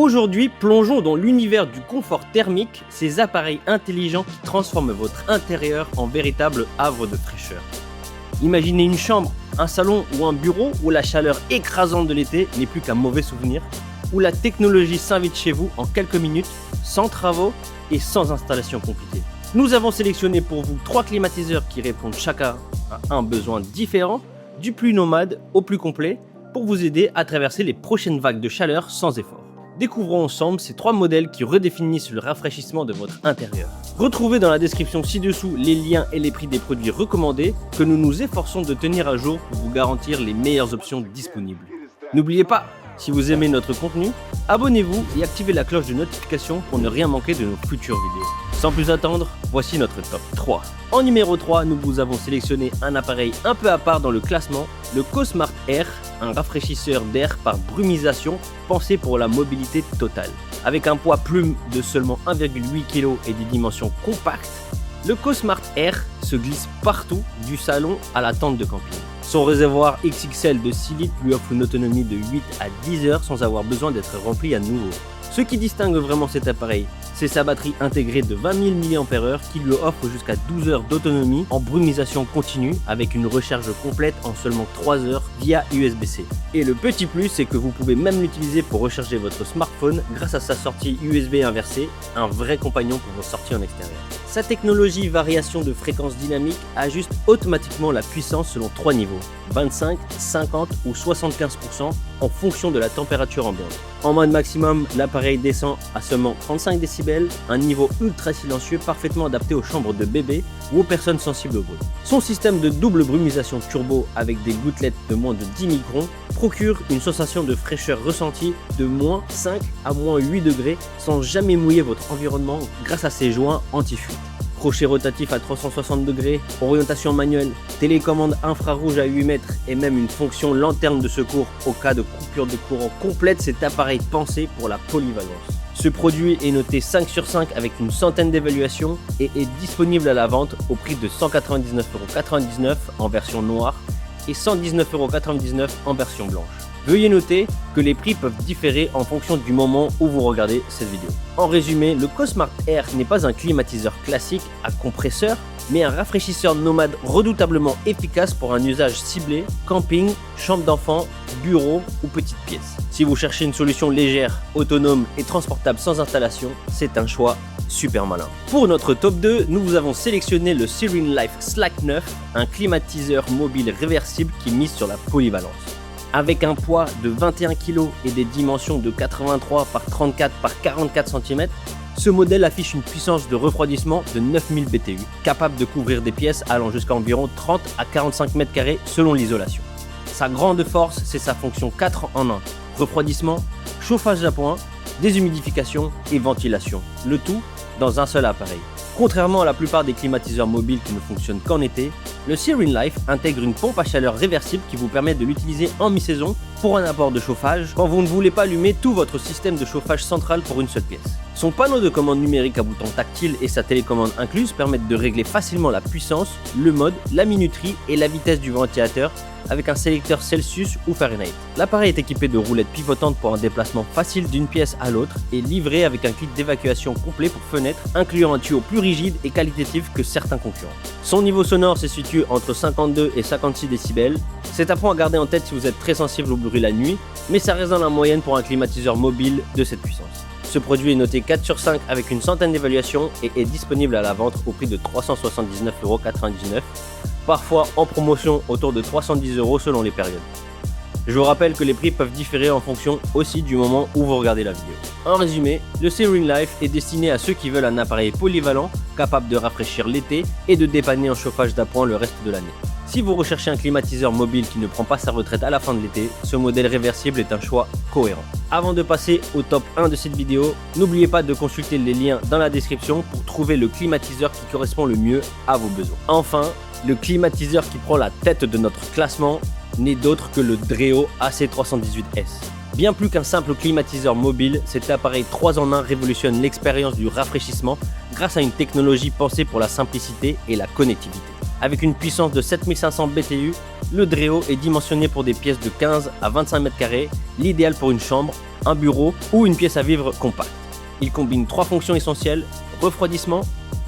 Aujourd'hui, plongeons dans l'univers du confort thermique, ces appareils intelligents qui transforment votre intérieur en véritable havre de fraîcheur. Imaginez une chambre, un salon ou un bureau où la chaleur écrasante de l'été n'est plus qu'un mauvais souvenir, où la technologie s'invite chez vous en quelques minutes, sans travaux et sans installation compliquée. Nous avons sélectionné pour vous 3 climatiseurs qui répondent chacun à un besoin différent, du plus nomade au plus complet, pour vous aider à traverser les prochaines vagues de chaleur sans effort. Découvrons ensemble ces 3 modèles qui redéfinissent le rafraîchissement de votre intérieur. Retrouvez dans la description ci-dessous les liens et les prix des produits recommandés que nous nous efforçons de tenir à jour pour vous garantir les meilleures options disponibles. N'oubliez pas, si vous aimez notre contenu, abonnez-vous et activez la cloche de notification pour ne rien manquer de nos futures vidéos. Sans plus attendre, voici notre top 3. En numéro 3, nous vous avons sélectionné un appareil un peu à part dans le classement, le CoSmart Air, un rafraîchisseur d'air par brumisation pensé pour la mobilité totale. Avec un poids plume de seulement 1,8 kg et des dimensions compactes, le CoSmart Air se glisse partout, du salon à la tente de camping. Son réservoir XXL de 6 litres lui offre une autonomie de 8 à 10 heures sans avoir besoin d'être rempli à nouveau. Ce qui distingue vraiment cet appareil, c'est sa batterie intégrée de 20 000 mAh qui lui offre jusqu'à 12 heures d'autonomie en brumisation continue avec une recharge complète en seulement 3 heures via USB-C. Et le petit plus, c'est que vous pouvez même l'utiliser pour recharger votre smartphone grâce à sa sortie USB inversée, un vrai compagnon pour vos sorties en extérieur. Sa technologie variation de fréquence dynamique ajuste automatiquement la puissance selon 3 niveaux, 25, 50 ou 75% en fonction de la température ambiante. En mode maximum, l'appareil descend à seulement 35 décibels, un niveau ultra silencieux parfaitement adapté aux chambres de bébés ou aux personnes sensibles au bruit. Son système de double brumisation turbo avec des gouttelettes de moins de 10 microns procure une sensation de fraîcheur ressentie de moins 5 à moins 8 degrés sans jamais mouiller votre environnement grâce à ses joints anti-fuite. Crochet rotatif à 360 degrés, orientation manuelle, télécommande infrarouge à 8 mètres et même une fonction lanterne de secours au cas de coupure de courant complète cet appareil pensé pour la polyvalence. Ce produit est noté 5 sur 5 avec une centaine d'évaluations et est disponible à la vente au prix de 199,99 € en version noire et 119,99 € en version blanche. Veuillez noter que les prix peuvent différer en fonction du moment où vous regardez cette vidéo. En résumé, le CoSmart Air n'est pas un climatiseur classique à compresseur, mais un rafraîchisseur nomade redoutablement efficace pour un usage ciblé, camping, chambre d'enfant, bureau ou petite pièce. Si vous cherchez une solution légère, autonome et transportable sans installation, c'est un choix super malin. Pour notre top 2, nous vous avons sélectionné le Serene Life Slack 9, un climatiseur mobile réversible qui mise sur la polyvalence. Avec un poids de 21 kg et des dimensions de 83 par 34 par 44 cm, ce modèle affiche une puissance de refroidissement de 9000 BTU, capable de couvrir des pièces allant jusqu'à environ 30 à 45 m² selon l'isolation. Sa grande force, c'est sa fonction 4 en 1, refroidissement, chauffage à point, déshumidification et ventilation, le tout dans un seul appareil. Contrairement à la plupart des climatiseurs mobiles qui ne fonctionnent qu'en été, le Serene Life intègre une pompe à chaleur réversible qui vous permet de l'utiliser en mi-saison pour un apport de chauffage quand vous ne voulez pas allumer tout votre système de chauffage central pour une seule pièce. Son panneau de commande numérique à bouton tactile et sa télécommande incluse permettent de régler facilement la puissance, le mode, la minuterie et la vitesse du ventilateur avec un sélecteur Celsius ou Fahrenheit. L'appareil est équipé de roulettes pivotantes pour un déplacement facile d'une pièce à l'autre et livré avec un kit d'évacuation complet pour fenêtres, incluant un tuyau plus rigide et qualitatif que certains concurrents. Son niveau sonore se situe entre 52 et 56 décibels. C'est un point à garder en tête si vous êtes très sensible au bruit la nuit, mais ça reste dans la moyenne pour un climatiseur mobile de cette puissance. Ce produit est noté 4 sur 5 avec une centaine d'évaluations et est disponible à la vente au prix de 379,99 €, parfois en promotion autour de 310 € selon les périodes. Je vous rappelle que les prix peuvent différer en fonction aussi du moment où vous regardez la vidéo. En résumé, le Serene Life est destiné à ceux qui veulent un appareil polyvalent, capable de rafraîchir l'été et de dépanner en chauffage d'appoint le reste de l'année. Si vous recherchez un climatiseur mobile qui ne prend pas sa retraite à la fin de l'été, ce modèle réversible est un choix cohérent. Avant de passer au top 1 de cette vidéo, n'oubliez pas de consulter les liens dans la description pour trouver le climatiseur qui correspond le mieux à vos besoins. Enfin, le climatiseur qui prend la tête de notre classement n'est d'autre que le Dreo AC318S. Bien plus qu'un simple climatiseur mobile, cet appareil 3 en 1 révolutionne l'expérience du rafraîchissement grâce à une technologie pensée pour la simplicité et la connectivité. Avec une puissance de 7500 BTU, le Dreo est dimensionné pour des pièces de 15 à 25 mètres carrés, l'idéal pour une chambre, un bureau ou une pièce à vivre compacte. Il combine 3 fonctions essentielles: refroidissement,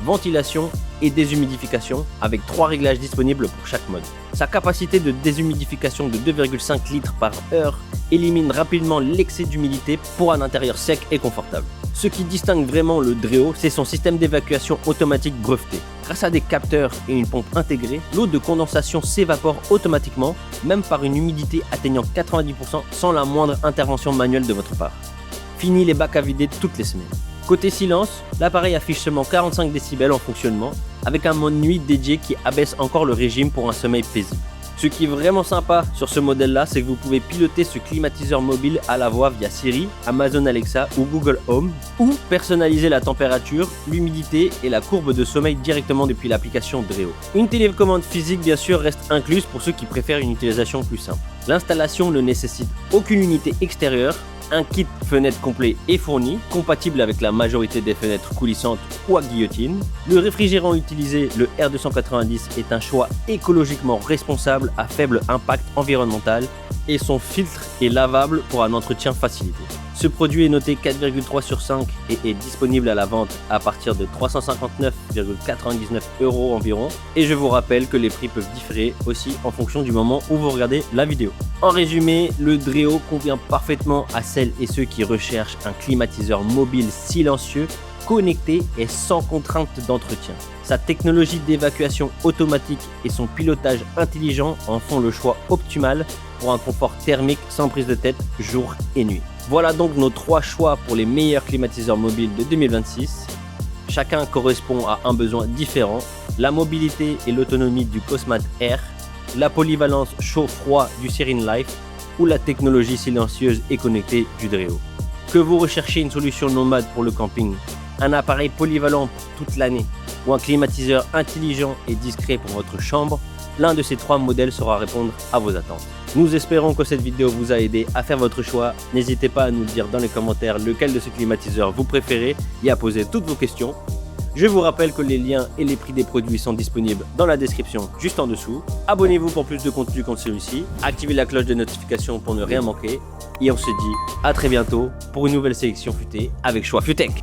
ventilation et déshumidification, avec 3 réglages disponibles pour chaque mode. Sa capacité de déshumidification de 2,5 litres par heure élimine rapidement l'excès d'humidité pour un intérieur sec et confortable. Ce qui distingue vraiment le Dreo, c'est son système d'évacuation automatique breveté. Grâce à des capteurs et une pompe intégrée, l'eau de condensation s'évapore automatiquement, même par une humidité atteignant 90% sans la moindre intervention manuelle de votre part. Fini les bacs à vider toutes les semaines. Côté silence, l'appareil affiche seulement 45 décibels en fonctionnement, avec un mode nuit dédié qui abaisse encore le régime pour un sommeil paisible. Ce qui est vraiment sympa sur ce modèle-là, c'est que vous pouvez piloter ce climatiseur mobile à la voix via Siri, Amazon Alexa ou Google Home, ou personnaliser la température, l'humidité et la courbe de sommeil directement depuis l'application Dreo. Une télécommande physique bien sûr reste incluse pour ceux qui préfèrent une utilisation plus simple. L'installation ne nécessite aucune unité extérieure. Un kit fenêtre complet est fourni, compatible avec la majorité des fenêtres coulissantes ou à guillotine. Le réfrigérant utilisé, le R290, est un choix écologiquement responsable à faible impact environnemental et son filtre est lavable pour un entretien facilité. Ce produit est noté 4,3 sur 5 et est disponible à la vente à partir de 359,99 € environ. Et je vous rappelle que les prix peuvent différer aussi en fonction du moment où vous regardez la vidéo. En résumé, le Dreo convient parfaitement à celles et ceux qui recherchent un climatiseur mobile silencieux, connecté et sans contrainte d'entretien. Sa technologie d'évacuation automatique et son pilotage intelligent en font le choix optimal pour un confort thermique sans prise de tête jour et nuit. Voilà donc nos 3 choix pour les meilleurs climatiseurs mobiles de 2026. Chacun correspond à un besoin différent: la mobilité et l'autonomie du Cosmat Air, la polyvalence chaud-froid du Serene Life ou la technologie silencieuse et connectée du Dreo. Que vous recherchez une solution nomade pour le camping, un appareil polyvalent pour toute l'année ou un climatiseur intelligent et discret pour votre chambre, l'un de ces 3 modèles saura répondre à vos attentes. Nous espérons que cette vidéo vous a aidé à faire votre choix. N'hésitez pas à nous dire dans les commentaires lequel de ces climatiseurs vous préférez et à poser toutes vos questions. Je vous rappelle que les liens et les prix des produits sont disponibles dans la description juste en dessous. Abonnez-vous pour plus de contenu comme celui-ci, activez la cloche de notification pour ne rien manquer et on se dit à très bientôt pour une nouvelle sélection futée avec Choix FUTECH.